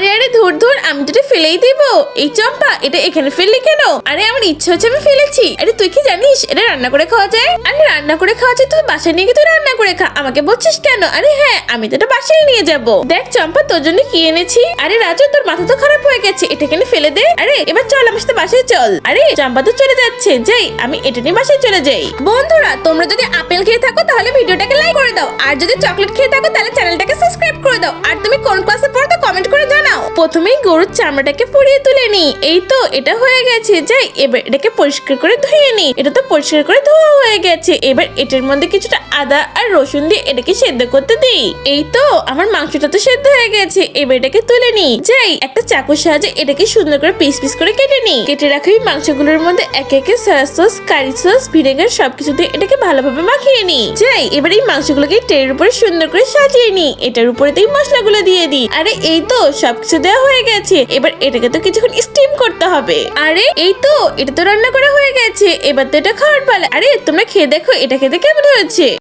আরে আরে ধুর ধুর, আমি তো এটা ফেলেই দিব। এই চম্পা, এটা এখানে ফেললি কেন? আরে আমার ইচ্ছা হচ্ছে আমি ফেলেছি। আরে তুই কি জানিস এটা রান্না করে খাওয়া যায়? আরে রান্না করে খাওয়া যায়, তুই বাসায় নিয়ে গিয়ে তুই রান্না করে খা, আমাকে বলছিস কেন? আরে হ্যাঁ, আমি তো এটা বাসায় নিয়ে যাব। দেখ চম্পা, তোর জন্য কি এনেছি। আরে রাজু, তোর মাথা তো খারাপ হয়ে গেছে, এটা কেন ফেলে দে। আরে এবার চল আমার সাথে বাসায় চল। আরে চম্পা তো চলে যাচ্ছে, যাই আমি এটা নিয়ে বাসায় চলে যাই। বন্ধুরা, তোমরা যদি আপেল খেয়ে থাকো তাহলে ভিডিওটাকে লাইক করে দাও, আর যদি চকলেট খেয়ে থাকো তাহলে চ্যানেলটাকে সাবস্ক্রাইব করে দাও, আর তুমি কোন ক্লাসে পড়ো তা কমেন্ট করে জানাও। প্রথমেই গরুর চামড়াটাকে পুড়িয়ে তুলে নি। এই তো এটা হয়ে গেছে, যাই এবার এটাকে পরিষ্কার করে ধুয়ে নি। এটা তো পরিষ্কার করে ধোয়া হয়ে গেছে। এবার এটার মধ্যে কিছুটা আদা আর রসুন দিয়ে এটাকে সেদ্ধ করতে দিই। এই তো আমার মাংসটা তো সেদ্ধ হয়ে গেছে, এবার এটাকে তুলে নি। যাই একটা চাকুর সাহায্যে এটাকে সুন্দর করে পিস পিস করে কেটে নি। কেটে রাখা এই মাংসগুলোর মধ্যে একে একে সয়া সস, কারি সস, ভিনেগার সবকিছু দিয়ে এটাকে ভালোভাবে মাখিয়ে নি। যাই এবার এই মাংসগুলোকে ট্রের উপরে সুন্দর করে সাজিয়ে নি। এটার উপরে এই মশলাগুলো দিয়ে দিই। আরে এই তো সবকিছু দেওয়া হয়ে গেছে, এবার এটাকে তো কিছুক্ষণ স্টিম করতে হবে। আরে এই তো এটা তো রান্না করা হয়ে গেছে, এবার তো এটা খাওয়ার পালা। আরে তোমরা খেয়ে দেখো এটা খেতে কেমন হয়েছে।